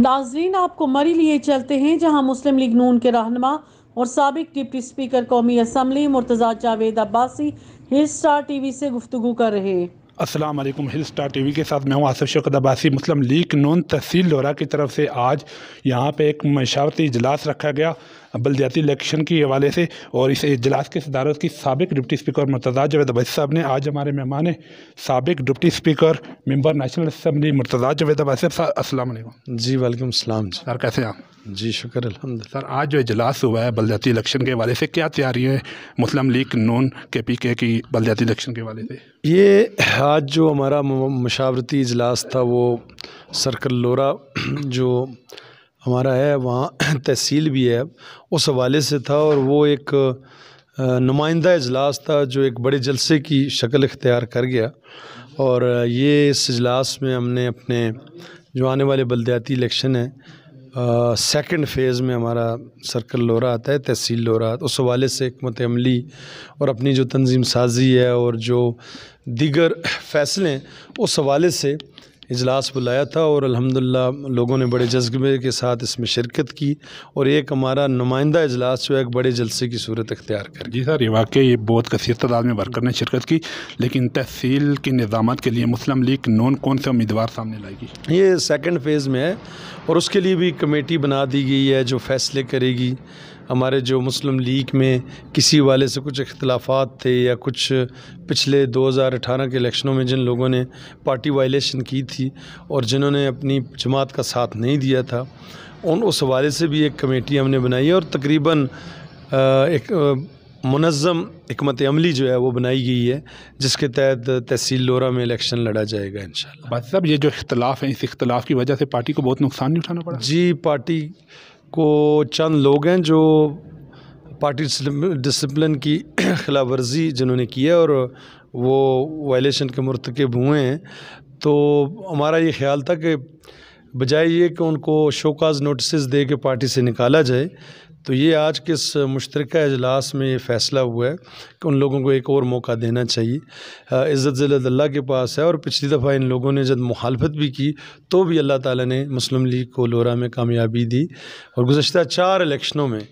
नाज़रीन, आपको मरी लिए चलते हैं जहां मुस्लिम लीग नून के रहनुमा और साबिक डिप्टी स्पीकर कौमी असम्बली मुर्तज़ा जावेद अब्बासी हिल स्टार टीवी से गुफ्तगू कर रहे। अस्सलाम वालेकुम। हिल स्टार टीवी के साथ मैं हूं आसिफ शौकत अब्बासी। मुस्लिम लीग नून तहसील लोरा की तरफ से आज यहां पे एक मशावरती इजलास रखा गया बल्दियाती इलेक्शन के हवाले से, और इस इजलास की सदारत की साबिक डिप्टी स्पीकर मुर्तज़ा जावेद अब्बासी साहब ने। आज हमारे मेहमान हैं साबिक deputy speaker member national assembly Murtaza Javed Abbasi साहब। अस्सलाम वालेकुम। जी वालेकुम सलाम जी। सर कैसे हैं आप? जी शुक्र अल्हम्दुलिल्लाह। सर आज जो इजलास हुआ है बल्दियाती इलेक्शन के हवाले से, क्या तैयारी है मुस्लिम लीग नून KPK की बल्दियाती इलेक्शन के हवाले से? ये आज जो हमारा मशावरती इजलास था वो सर्कल लोरा जो हमारा है वहाँ तहसील भी है, उस हवाले से था, और वो एक नुमाइंदा इजलास था जो एक बड़े जलसे की शक्ल इख्तियार कर गया। और ये इस इजलास में हमने अपने जो आने वाले बल्दियाती इलेक्शन है सेकंड फेज़ में हमारा सर्कल लोरा आता है, तहसील लोरा, उस हवाले से हिकमत अमली और अपनी जो तंजीम साजी है और जो दीगर फ़ैसले हैं उस हवाले से इजलास बुलाया था। और अल्हम्दुलिल्लाह लोगों ने बड़े जज्बे के साथ इसमें शिरकत की और एक हमारा नुमाइंदा इजलास जो है एक बड़े जलसे की सूरत इख्तियार कर। जी सर, ये वाकई ये बहुत कसीर तादाद में वर्कर ने शिरकत की, लेकिन तहसील की निज़ामत के लिए मुस्लिम लीग नून कौन से उम्मीदवार सामने लाएगी? ये सेकंड फेज़ में है और उसके लिए भी कमेटी बना दी गई है जो फ़ैसले करेगी। हमारे जो मुस्लिम लीग में किसी वाले से कुछ इख्तलाफात थे या कुछ पिछले 2018 के इलेक्शनों में जिन लोगों ने पार्टी वायलेशन की थी और जिन्होंने अपनी जमात का साथ नहीं दिया था, उस हवाले से भी एक कमेटी हमने बनाई है और तकरीबन एक मुनज़्ज़म हिकमत अमली जो है वो बनाई गई है जिसके तहत तहसील लोरा में इलेक्शन लड़ा जाएगा इंशाल्लाह। बस साहब, ये जो इख्तलाफ है, इस इख्तलाफ की वजह से पार्टी को बहुत नुकसान नहीं उठाना पड़ा? जी, पार्टी को चंद लोग हैं जो पार्टी डिसिप्लिन की खिलाफ वर्जी जिन्होंने की है और वो वायलेशन के मुर्तकिब हुए हैं, तो हमारा ये ख्याल था कि बजाय ये कि उनको शोकाज नोटिस दे के पार्टी से निकाला जाए, तो ये आज के इस मुश्तरका इजलास में ये फ़ैसला हुआ है कि उन लोगों को एक और मौका देना चाहिए। इज़्ज़त ज़िल्लत अल्लाह के पास है और पिछली दफ़ा इन लोगों ने जब मुखालफत भी की तो भी अल्लाह ताला ने मुस्लिम लीग को लोरा में कामयाबी दी। और गुज़श्ता 4 इलेक्शनों में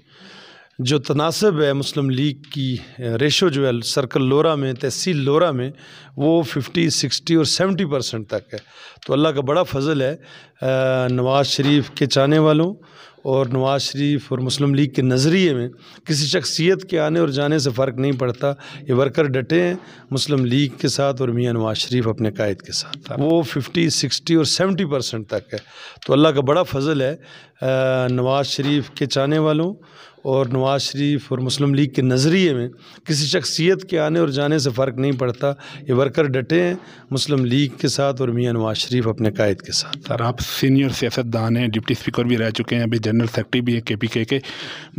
जो तनासब है मुस्लिम लीग की रेशो जो है सर्कल लोरा में, तहसील लोरा में, वो 50, 60 और 70% तक है। तो अल्लाह का बड़ा फ़ज़ल है नवाज़ शरीफ के चाहने वालों और नवाज़ शरीफ और मुस्लिम लीग के नज़रिए में किसी शख्सियत के आने और जाने से फ़र्क नहीं पड़ता। ये वर्कर डटे हैं मुस्लिम लीग के साथ और मियाँ नवाज़ शरीफ अपने कायद के साथ, वो 50, 60 और 70% तक है। तो अल्लाह का बड़ा फ़ज़ल है नवाज़ शरीफ के चाहने वालों और नवाज़ शरीफ और मुस्लिम लीग के नज़रिए में किसी शख्सियत के आने और जाने से फ़र्क नहीं पड़ता। ये वर्कर डटे हैं मुस्लिम लीग के साथ और मियाँ नवाज़ शरीफ अपने कायद के साथ। सर, आप सीनियर सियासतदान हैं, डिप्टी स्पीकर भी रह चुके हैं, अभी जनरल सेक्रेटरी भी है KPK के।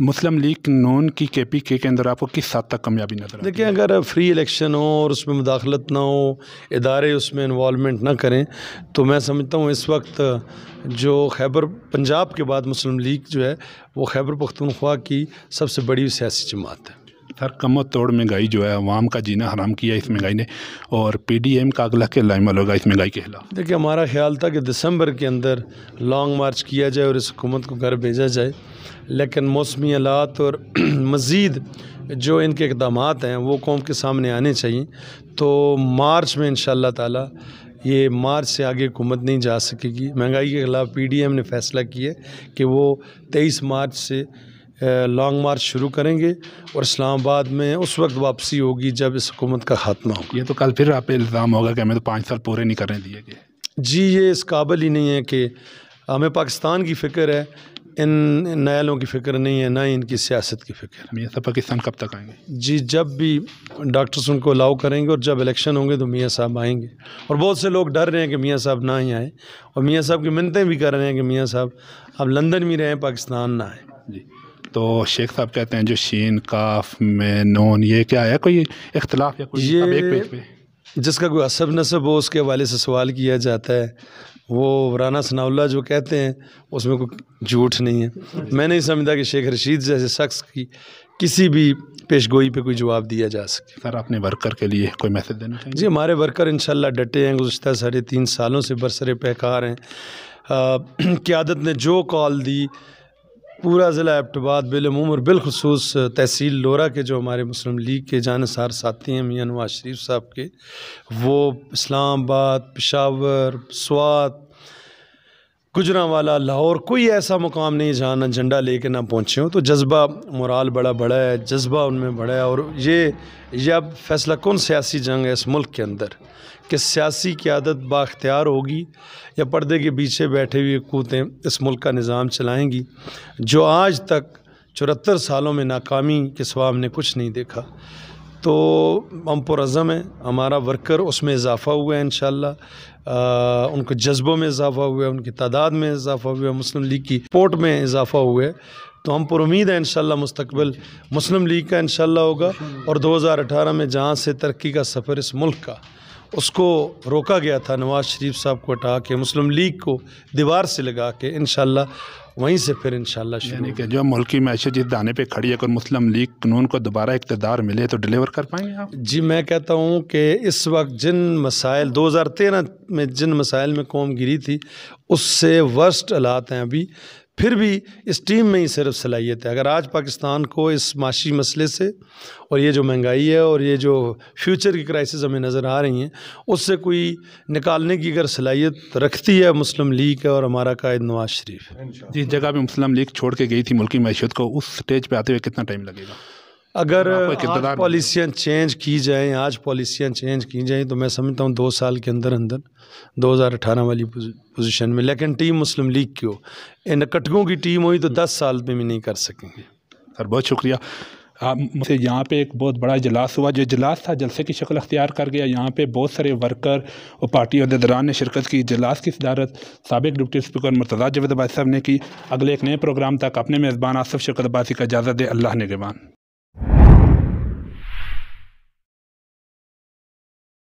मुस्लिम लीग नून की KPK के अंदर आपको किस हद तक कामयाबी नजर आती है? देखिए, अगर फ्री इलेक्शन हो और उसमें मुदाखलत ना हो, इदारे उसमें इन्वॉल्वमेंट ना करें, तो मैं समझता हूँ इस वक्त जो खैबर पंजाब के बाद मुस्लिम लीग जो है वो खैबर पख्तूनख्वा की सबसे बड़ी सियासी जमात है। सर, कम तोड़ महंगाई जो है अवाम का जीना हराम किया इस महंगाई ने, और PDM का अगला क्या लाइमल होगा इस महंगाई के खिलाफ? देखिए, हमारा ख्याल था कि दिसंबर के अंदर लॉन्ग मार्च किया जाए और इस हुकूमत को घर भेजा जाए, लेकिन मौसमी हालात और मज़ीद जो इनके इक़दामात हैं वो कौम के सामने आने चाहिए। तो मार्च में इंशाअल्लाह ताला, ये मार्च से आगे हुकूमत नहीं जा सकेगी। महंगाई के ख़िलाफ़ PDM ने फ़ैसला किया कि वो 23 मार्च से लॉन्ग मार्च शुरू करेंगे और इस्लामाबाद में उस वक्त वापसी होगी जब इस हुकूमत का ख़ात्मा होगा। ये तो कल फिर आप पे इल्ज़ाम होगा कि हमें तो 5 साल पूरे नहीं करने दिए गए। जी, ये इस काबिल ही नहीं है कि हमें पाकिस्तान की फ़िक्र है, इन नयालों की फ़िक्र नहीं है, ना ही इनकी सियासत की फ़िक्र है। मियाँ साहब पाकिस्तान कब तक आएंगे? जी, जब भी डॉक्टर्स उनको अलाउ करेंगे और जब इलेक्शन होंगे तो मियाँ साहब आएंगे। और बहुत से लोग डर रहे हैं कि मियाँ साहब ना ही आए, और मियाँ साहब की मिन्नतें भी कर रहे हैं कि मियाँ साहब अब लंदन में रहें, पाकिस्तान ना आए। जी, तो शेख साहब कहते हैं जो शीन काफ में नून, ये क्या है, कोई इख्तलाफ या कोई ये एक पेज पे जिसका कोई असब नसब हो उसके हवाले से सवाल किया जाता है। वो राना सनाउल्लाह जो कहते हैं उसमें कोई झूठ नहीं है। मैं नहीं समझता कि शेख रशीद जैसे शख्स की किसी भी पेशगोई पे कोई जवाब दिया जा सके। सर, अपने वर्कर के लिए कोई मैसेज देना चाहिए? जी, हमारे वर्कर इंशाल्लाह डटे हैं, गुज़श्ता 3.5 सालों से बरसरे पैकार हैं। قیادت نے جو کال دی، پورا ضلع ایبٹ آباد بالعموم اور بالخصوص تحصیل لورا کے جو ہمارے مسلم لیگ کے جانثار ساتھی ہیں میاں نواز شریف صاحب کے، وہ اسلام آباد، پشاور، سوات، گجرانوالہ، لاہور، کوئی ایسا مقام نہیں جہاں نہ جھنڈا لے کے نہ پہنچے ہوں. تو جذبہ مورال بڑا ہے، جذبہ ان میں بڑا ہے. اور یہ اب فیصلہ کن سیاسی جنگ ہے اس ملک کے اندر کہ سیاسی قیادت بااختیار ہوگی یا پردے کے پیچھے بیٹھے ہوئے قوتیں اس ملک کا نظام چلائیں گی. جو آج تک 74 سالوں میں ناکامی کے سوا ہم نے کچھ نہیں دیکھا. تو ہم پرعزم ہیں، ہمارا ورکر اس میں اضافہ ہوا ہے انشاءاللہ، ان کے جذبوں میں اضافہ ہوا ہے، ان کی تعداد میں اضافہ ہوا ہے، مسلم لیگ کی سپورٹ میں اضافہ ہوا ہے. تو ہم پر امید ہے انشاءاللہ مستقبل مسلم لیگ کا انشاءاللہ ہوگا. اور 2018 میں جہاں سے ترقی کا سفر اس ملک کا اس کو روکا گیا تھا، نواز شریف صاحب کو ہٹا کے مسلم لیگ کو دیوار سے لگا کے، انشاءاللہ وہیں سے پھر انشاءاللہ شروع. یعنی کہ جو ملکی معیشت جس دانے پہ کھڑی ہے، اگر مسلم لیگ قانون کو دوبارہ اقتدار ملے تو ڈیلیور کر پائیں گے آپ؟ جی میں کہتا ہوں کہ اس وقت جن مسائل 2013 میں جن مسائل میں قوم گری تھی اس سے ورسٹ حالات ہیں ابھی. پھر بھی اس ٹیم میں ہی صرف صلاحیت ہے. اگر آج پاکستان کو اس معاشی مسئلے سے اور یہ جو مہنگائی ہے اور یہ جو فیوچر کی کرائسس ہمیں نظر آ رہی ہیں اس سے کوئی نکالنے کی اگر صلاحیت رکھتی ہے مسلم لیگ اور ہمارا قائد نواز شریف. جس جگہ پہ مسلم لیگ چھوڑ کے گئی تھی ملکی معیشت کو، اس سٹیج پہ آتے ہوئے کتنا ٹائم لگے گا؟ اگر آج پالیسیاں چینج کی جائیں تو میں سمجھتا ہوں 2 سال کے اندر 2018 والی پوزیشن میں. لیکن ٹیم مسلم لیگ کی ہو، ان کٹکوں کی ٹیم ہوئی تو 10 سال میں بھی نہیں کر سکیں گے. سر بہت شکریہ. یہاں پہ ایک بہت بڑا اجلاس ہوا، جو اجلاس تھا جلسے کی شکل اختیار کر گیا. یہاں پہ بہت سارے ورکر اور پارٹی عہدیداران نے شرکت کی. اجلاس کی صدارت سابق ڈپٹی اسپیکر مرتضیٰ جاوید عباسی صاحب نے کی. اگلے ایک نئے پروگرام تک اپنے میزبان آصف شوکت عباسی کا اجازت دے. اللہ نگہبان.